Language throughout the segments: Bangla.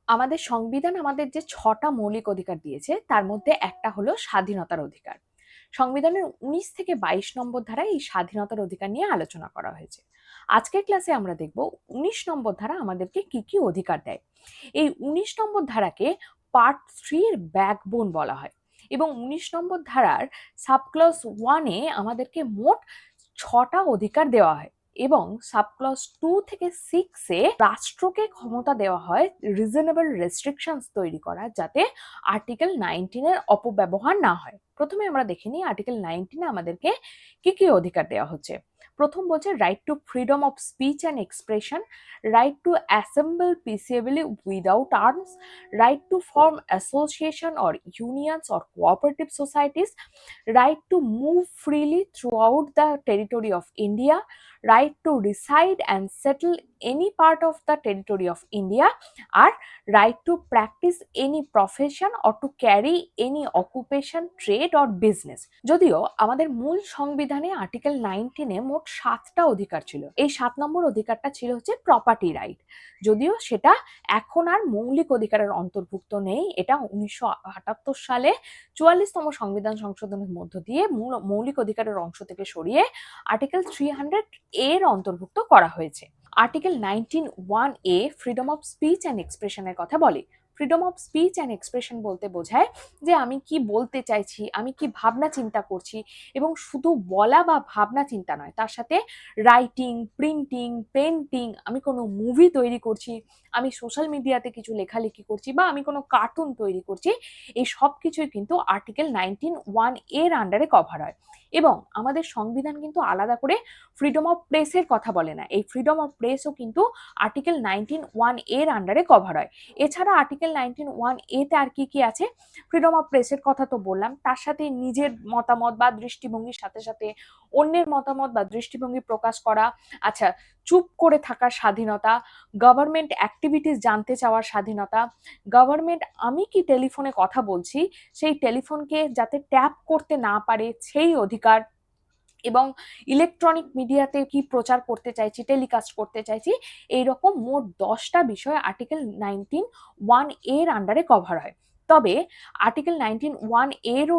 আমাদের সংবিধান আমাদের যে ৬টা মৌলিক অধিকার দিয়েছে তার মধ্যে একটা হলো স্বাধীনতার অধিকার। সংবিধানের ১৯ থেকে ২২ নম্বর ধারায় এই স্বাধীনতার অধিকার নিয়ে আলোচনা করা হয়েছে। আজকের ক্লাসে আমরা দেখব ১৯ নম্বর ধারা আমাদেরকে কি কি অধিকার দেয়। এই ১৯ নম্বর ধারাকে পার্ট 3 এর ব্যাকবোন বলা হয় এবং ১৯ নম্বর ধারার সাবক্লজ 1 এ আমাদেরকে মোট ৬টা অধিকার দেওয়া হয় এবং সাবক্লজ 2 থেকে 6 এ রাষ্ট্রকে ক্ষমতা দেওয়া হয় রিজনেবল রেস্ট্রিকশনস তৈরি করা, যাতে আর্টিকেল 19 এর অপব্যবহার না হয়। প্রথমে আমরা দেখে নিই আর্টিকেল 19 এ আমাদেরকে কি কি অধিকার দেওয়া হচ্ছে। প্রথম বলছে right to freedom of speech and expression, right to assemble peaceably without arms, right to form association or unions or cooperative societies, right to move freely throughout the territory of India, right to reside and settle any part of the territory of India, আর right to practice any profession or to carry any occupation, trade or business। যদিও আমাদের মূল সংবিধানে আর্টিকেল 19 এ মোট 7টা অধিকার ছিল, এই 7 নম্বর অধিকারটা ছিল হচ্ছে প্রপার্টি রাইট। যদিও সেটা এখন আর মৌলিক অধিকারের অন্তর্ভুক্ত নেই, এটা 1978 সালে 44তম সংবিধান সংশোধনের মধ্য দিয়ে মৌলিক অধিকারের অংশ থেকে সরিয়ে আর্টিকেল 300 এর অন্তর্ভুক্ত করা হয়েছে। Article 19(1)(a freedom of speech and এক্সপ্রেশনের কথা বলে। Freedom of speech and expression বলতে বোঝায় যে আমি কি বলতে চাইছি, আমি কি ভাবনা চিন্তা করছি, এবং শুধু বলা বা ভাবনা চিন্তা নয়, তার সাথে রাইটিং, প্রিন্টিং, পেন্টিং, আমি কোনো মুভি তৈরি করছি, আমি সোশ্যাল মিডিয়াতে কিছু লেখালেখি করছি, বা আমি কোনো কার্টুন তৈরি করছি, এই সব কিছুই কিন্তু আর্টিকেল 19(1) এর আন্ডারে কভার হয়। এবং আমাদের সংবিধান কিন্তু আলাদা করে ফ্রিডম অফ প্রেসের কথা বলে না, এই ফ্রিডম অফ প্রেসও কিন্তু আর্টিকেল 19(1) এর আন্ডারে কভার হয়। এছাড়া আর্টিকেল 19(1)(a) তে আর কি কি আছে? ফ্রিডম অফ প্রেসের কথা তো বললাম, তার সাথে নিজের মতামত বা দৃষ্টিভঙ্গির সাথে সাথে অন্যের মতামত বা দৃষ্টিভঙ্গি প্রকাশ করা, আচ্ছা, চুপ করে থাকার স্বাধীনতা, গভর্নমেন্ট অ্যাক্টিভিটিস জানতে চাওয়ার স্বাধীনতা, গভর্নমেন্ট আমি কি টেলিফোনে কথা বলছি সেই টেলিফোনকে যাতে ট্যাপ করতে না পারে সেই অধিকার, এবং ইলেকট্রনিক মিডিয়াতে কি প্রচার করতে চাইছি, টেলিকাস্ট করতে চাইছি, এইরকম মোট 10টা বিষয় আর্টিকেল 19(1) এর আন্ডারে কভার হয়। তবে আর্টিকেল 19(1) এরও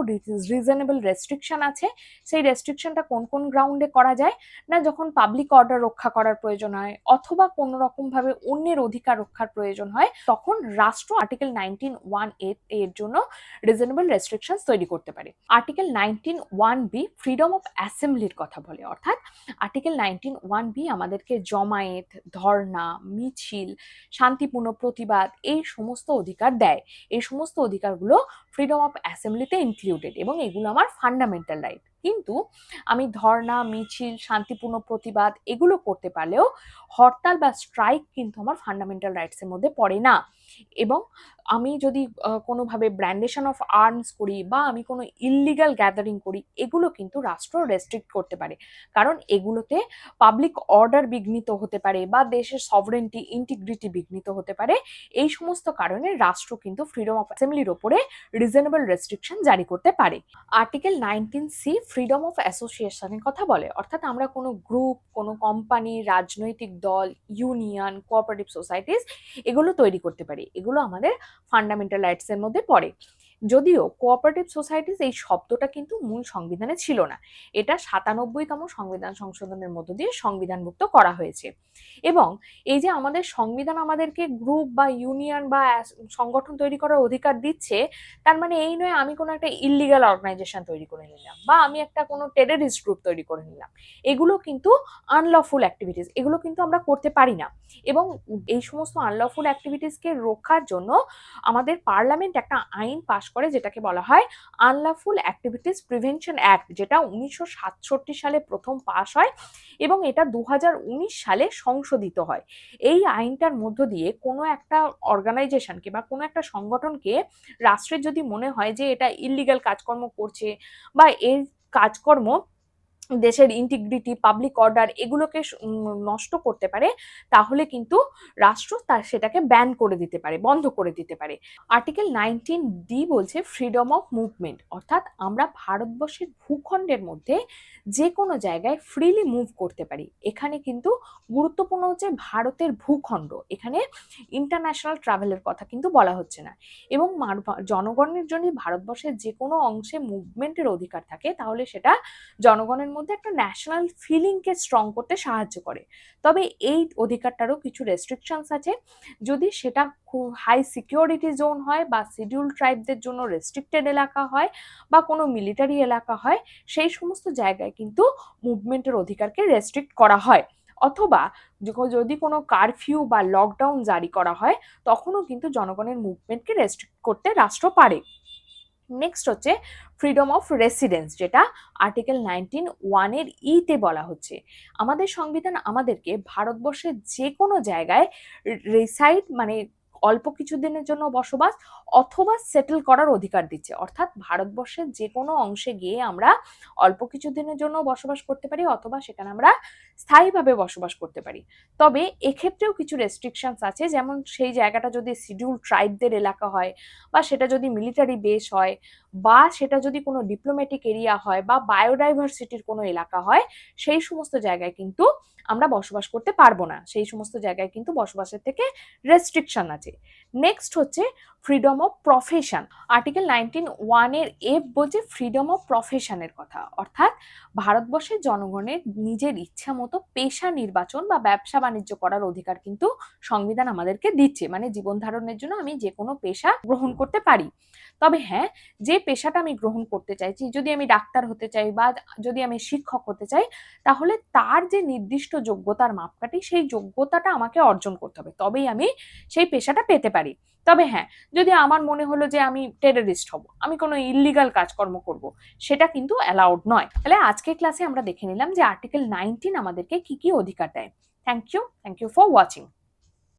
রিজনেবল রেস্ট্রিকশন আছে। সেই রেস্ট্রিকশনটা কোন কোন গ্রাউন্ডে করা যায় না, যখন পাবলিক অর্ডার রক্ষা করার প্রয়োজন হয় অথবা কোনো রকম ভাবে অন্যের অধিকার রক্ষার প্রয়োজন হয়, তখন রাষ্ট্র আর্টিকেল 19(1) এর জন্য রিজনেবল রেস্ট্রিকশন তৈরি করতে পারে। আর্টিকেল 19(1)(b ফ্রিডম অফ অ্যাসেম্বলির কথা বলে, অর্থাৎ আর্টিকেল 19(1)(b আমাদেরকে জমায়েত, ধর্ণা, মিছিল, শান্তিপূর্ণ প্রতিবাদ এই সমস্ত অধিকার দেয়। এই সমস্ত অধিকারগুলো ফ্রিডম অফ অ্যাসেম্বলিতে ইনক্লুডেড এবং এগুলো আমার ফান্ডামেন্টাল রাইট। কিন্তু আমি ধর্ণা, মিছিল, শান্তিপূর্ণ প্রতিবাদ এগুলো করতে পারলেও হরতাল বা স্ট্রাইক কিন্তু আমার ফান্ডামেন্টাল রাইটসের মধ্যে পড়ে না। এবং আমি যদি কোনোভাবে ব্র্যান্ডেশন অফ আর্মস করি বা আমি কোনো ইললিগাল গ্যাদারিং করি, এগুলো কিন্তু রাষ্ট্র রেস্ট্রিক্ট করতে পারে, কারণ এগুলোতে পাবলিক অর্ডার বিঘ্নিত হতে পারে বা দেশের সভরেন্টি, ইন্টিগ্রিটি বিঘ্নিত হতে পারে। এই সমস্ত কারণে রাষ্ট্র কিন্তু ফ্রিডম অফ অ্যাসেম্বলির ওপরে রিজনেবল রেস্ট্রিকশন জারি করতে পারে। আর্টিকেল 19(c ফ্রিডম অফ অ্যাসোসিয়েশনের কথা বলে, অর্থাৎ আমরা কোনো গ্রুপ, কোনো কোম্পানি, রাজনৈতিক দল, ইউনিয়ন, কোঅপারেটিভ সোসাইটিস এগুলো তৈরি করতে পারি, এগুলো আমাদের ফান্ডামেন্টাল রাইটস এর মধ্যে পড়ে। যদিও কোঅপারেটিভ সোসাইটিস এই শব্দটা কিন্তু মূল সংবিধানে ছিল না, এটা 97তম সংবিধান সংশোধনের মধ্য দিয়ে সংবিধানভুক্ত করা হয়েছে। এবং এই যে আমাদের সংবিধান আমাদেরকে গ্রুপ বা ইউনিয়ন বা সংগঠন তৈরি করার অধিকার দিচ্ছে, তার মানে এই নয় আমি কোনো একটা ইললিগাল অর্গানাইজেশন তৈরি করে নিলাম বা আমি একটা কোনো টেররিস্ট গ্রুপ তৈরি করে নিলাম। এগুলো কিন্তু আনলফুল অ্যাক্টিভিটিস, এগুলো কিন্তু আমরা করতে পারি না। এবং এই সমস্ত আনলফুল অ্যাক্টিভিটিসকে রক্ষার জন্য আমাদের পার্লামেন্ট একটা আইন পাশ করে, যেটাকে বলা হয় আনলফুল অ্যাক্টিভিটিস প্রিভেনশন অ্যাক্ট, যেটা 1967 সালে প্রথম পাশ হয় এবং এটা 2019 সালে সংশোধিত হয়। এই আইনটার মধ্য দিয়ে কোনো একটা অর্গানাইজেশনকে বা কোনো একটা সংগঠনকে রাষ্ট্রের যদি মনে হয় যে এটা ইললিগাল কাজকর্ম করছে বা এর কাজকর্ম দেশের ইন্টিগ্রিটি, পাবলিক অর্ডার এগুলোকে নষ্ট করতে পারে, তাহলে কিন্তু রাষ্ট্র তার সেটাকে ব্যান করে দিতে পারে, বন্ধ করে দিতে পারে। আর্টিকেল 19D বলছে ফ্রিডম অফ মুভমেন্ট, অর্থাৎ আমরা ভারতবর্ষের ভূখণ্ডের মধ্যে যে কোনো জায়গায় ফ্রিলি মুভ করতে পারি। এখানে কিন্তু গুরুত্বপূর্ণ হচ্ছে ভারতের ভূখণ্ড, এখানে ইন্টারন্যাশনাল ট্রাভেলের কথা কিন্তু বলা হচ্ছে না। এবং জনগণের জন্য ভারতবর্ষের যে কোনো অংশে মুভমেন্টের অধিকার থাকে, তাহলে সেটা জনগণের মধ্যে একটা ন্যাশনাল ফিলিংকে স্ট্রং করতে সাহায্য করে। তবে এই অধিকারটারও কিছু রেস্ট্রিকশনস আছে। যদি সেটা খুব হাই সিকিউরিটি জোন হয়, বা শিডিউল ট্রাইবদের জন্য রেস্ট্রিক্টেড এলাকা হয়, বা কোনো মিলিটারি এলাকা হয়, সেই সমস্ত জায়গায় কিন্তু মুভমেন্টের অধিকারকে রেস্ট্রিক্ট করা হয়। অথবা যদি কোনো কারফিউ বা লকডাউন জারি করা হয়, তখনও কিন্তু জনগণের মুভমেন্টকে রেস্ট্রিক্ট করতে রাষ্ট্র পারে। নেক্সট হচ্ছে ফ্রিডম অফ রেসিডেন্স, যেটা আর্টিকেল 19(1) তে বলা হচ্ছে। আমাদের সংবিধান আমাদেরকে ভারতবর্ষের যে কোনো জায়গায় রেসাইড মানে অল্প কিছুদিনের জন্য বসবাস অথবা সেটেল করার অধিকার দিচ্ছে। অর্থাৎ ভারতবর্ষের যে কোনো অংশে গিয়ে আমরা অল্প কিছুদিনের জন্য বসবাস করতে পারি, অথবা সেখানে আমরা স্থায়ীভাবে বসবাস করতে পারি। তবে এক্ষেত্রেও কিছু রেস্ট্রিকশনস আছে, যেমন সেই জায়গাটা যদি শিডিউল ট্রাইবদের এলাকা হয়, বা সেটা যদি মিলিটারি বেস হয়, বা সেটা যদি কোনো ডিপ্লোম্যাটিক এরিয়া হয়, বা বায়োডাইভার্সিটির কোনো এলাকা হয়, সেই সমস্ত জায়গায় কিন্তু আমরা বসবাস করতে পারবো না। সেই সমস্ত জায়গায় কিন্তু বসবাসের থেকে রেস্ট্রিকশন আছে। নেক্সট হচ্ছে ফ্রিডম অফ প্রফেশন। আর্টিকেল 19(1) বলছে ফ্রিডম অফ প্রফেশনের কথা, অর্থাৎ ভারতবর্ষের জনগণের নিজের ইচ্ছা মতো পেশা নির্বাচন বা ব্যবসা বাণিজ্য করার অধিকার কিন্তু সংবিধান আমাদেরকে দিচ্ছে। মানে জীবন ধারণের জন্য আমি যে কোনো পেশা গ্রহণ করতে পারি। তবে হ্যাঁ, যে পেশাটা আমি গ্রহণ করতে চাইছি, যদি আমি ডাক্তার হতে চাই বা যদি আমি শিক্ষক হতে চাই, তাহলে তার যে নির্দিষ্ট যোগ্যতার মাপকাঠি, সেই যোগ্যতাটা আমাকে অর্জন করতে হবে, তবেই আমি সেই পেশাটা পেতে পারি। তবে হ্যাঁ, যদি আমার মনে হলো যে আমি টেররিস্ট হব, আমি কোনো ইল্লিগাল কাজকর্ম করব, সেটা কিন্তু অ্যালাউড নয়। তাহলে আজকের ক্লাসে আমরা দেখে নিলাম যে আর্টিকেল 19 আমাদেরকে কি কি অধিকার দেয়। Thank you for watching.